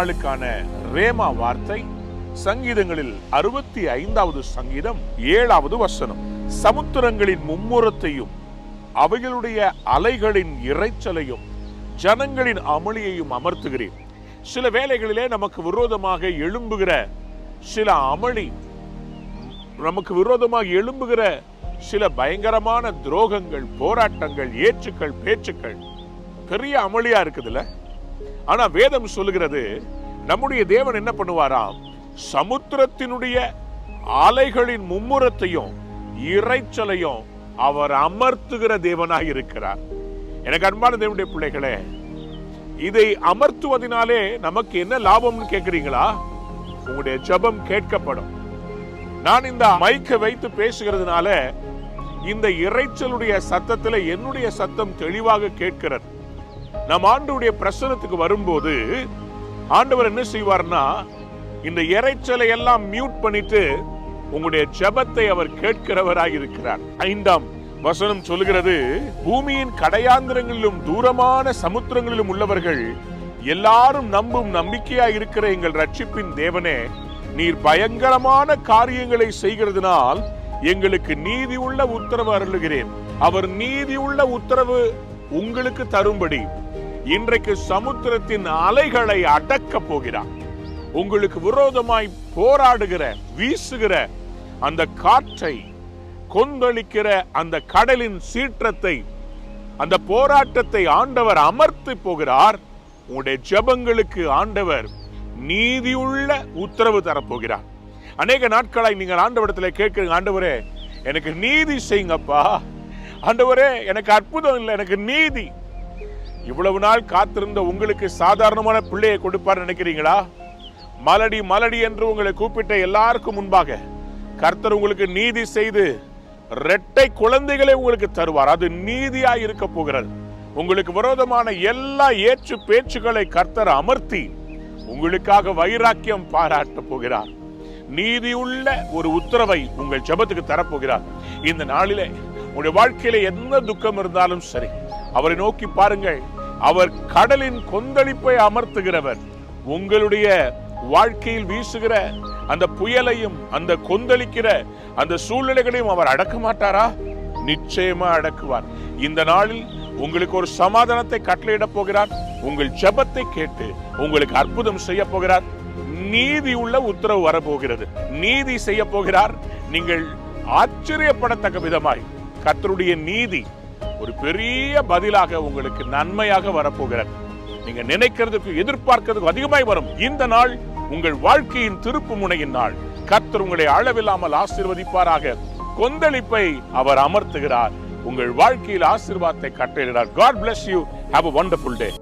நாளுக்கான ரேமா வார்த்தை சங்கீதங்களில் 65வது சங்கீதம் 7வது வசனம். சமுத்திரங்களின் மும்முரத்தையும் அவைகளுடைய அலைகளின் இரைச்சலையும் ஜனங்களின் அமளியையும் அமர்த்துகிறேன். சில வேளைகளிலே நமக்கு விரோதமாக எழும்புகிற சில அமளி, நமக்கு விரோதமாக எழும்புகிற சில பயங்கரமான துரோகங்கள், போராட்டங்கள், ஏச்சுக்கள், பேச்சுக்கள் பெரிய அமளியா இருக்குதுல்ல. ஆனா வேதம் சொல்லுகிறது, நம்முடைய தேவன் என்ன பண்ணுவாராம், சமுத்திரத்தினுடைய அலைகளின் மும்முரத்தையும் இரைச்சலையும் அவர் அமர்த்துகிற தேவனாக இருக்கிறார். எனக்கு அன்பான தேவனுடைய பிள்ளைகளே, இதை அமர்த்துவதனாலே நமக்கு என்ன லாபம்னு கேட்கிறீங்களா? உங்களுடைய ஜெபம் கேட்கப்படும். நான் இந்த மைக்கை வைத்து பேசுகிறதுனால இந்த இரைச்சலுடைய சத்தத்துல என்னுடைய சத்தம் தெளிவாக கேட்கிறது. நம் ஆண்டவருடைய பிரசன்னத்துக்கு வரும்போது ஆண்டவர் என்ன செய்வார்னா, இந்த இரைச்சலை எல்லாம் மியூட் பண்ணிட்டு உங்களுடைய ஜெபத்தை அவர் கேட்கிறவராக இருக்கிறார். 5ஆம் வசனம் சொல்லுகிறது, பூமியின் கடையாந்திரங்களிலும் தூரமான சமுத்திரங்களிலும் உள்ளவர்கள் எல்லாரும் நம்பும் நம்பிக்கையா இருக்கிற எங்கள் ரட்சிப்பின் தேவனே, நீர் பயங்கரமான காரியங்களை செய்கிறதுனால் எங்களுக்கு நீதி உள்ள உத்தரவு அருளுகிறேன். அவர் நீதி உள்ள உத்தரவு உங்களுக்கு தரும்படி இன்றைக்கு சமுத்திரத்தின் அலைகளை அடக்க போகிறார். உங்களுக்கு விரோதமாய் போராடுகிற, வீசுகிற அந்த காற்றை, கொந்தளிக்கிற அந்த கடலின் சீற்றத்தை, அந்த போராட்டத்தை ஆண்டவர் அமர்த்தி போகிறார். உங்களுடைய ஜெபங்களுக்கு ஆண்டவர் நீதியுள்ள உத்தரவு தரப்போகிறார். அநேக நாட்களாய் நீங்கள் ஆண்டவரிடத்தில் கேட்கிறீங்க, ஆண்டவரே எனக்கு நீதி செய்யுங்கப்பா, ஆண்டவரே எனக்கு அற்புதம் இல்லை, எனக்கு நீதி. இவ்வளவு நாள் காத்திருந்த உங்களுக்கு சாதாரணமான பிள்ளையை கொடுப்பார் நினைக்கிறீங்களா? மலடி மலடி என்று உங்களை கூப்பிட்ட எல்லாருக்கும் முன்பாக கர்த்தர் உங்களுக்கு நீதி செய்து இரட்டை குழந்தைகளை உங்களுக்கு தருவார். அது நீதியாய் இருக்க போகிறது. உங்களுக்கு விரோதமான எல்லா ஏற்று பேச்சுக்களை கர்த்தர் அமர்த்தி உங்களுக்காக வைராக்கியம் பாராட்ட போகிறார். நீதியுள்ள ஒரு உத்தரவை உங்கள் ஜெபத்துக்கு தரப்போகிறார். இந்த நாளிலே உங்களுடைய வாழ்க்கையில எந்த துக்கம் இருந்தாலும் சரி, அவரை நோக்கி பாருங்கள். அவர் கடலின் கொந்தளிப்பை அமர்த்துகிறவர். உங்களுடைய வாழ்க்கையில் வீசுகிற அந்த புயலையும் அந்த கொந்தளிக்கிற அந்த சூழ்நிலைகளையும் அவர் அடக்க மாட்டாரா? நிச்சயமா அடக்குவார். இந்த நாளில் உங்களுக்கு ஒரு சமாதானத்தை கட்டளையிட போகிறார். உங்கள் ஜெபத்தை கேட்டு உங்களுக்கு அற்புதம் செய்ய போகிறார். நீதி உள்ள உத்தரவு வரப்போகிறது. நீதி செய்ய போகிறார். நீங்கள் ஆச்சரியப்படத்தக்க விதமாய் கர்த்தருடைய நீதி ஒரு பெரிய பதிலாக உங்களுக்கு நன்மையாக வரப்போகிறது. நீங்க நினைக்கிறதுக்கு, எதிர்பார்க்கிறதுக்கு அதிகமாய் வரும். இந்த நாள் உங்கள் வாழ்க்கையின் திருப்பு முனையின் நாள். கர்த்தர் உங்களை அளவில்லாமல் ஆசீர்வதிப்பாராக. கொந்தளிப்பை அவர் அமர்த்துகிறார். உங்கள் வாழ்க்கையில் ஆசீர்வாதத்தை கட்டளையிடுகிறார். God bless you. Have a wonderful day.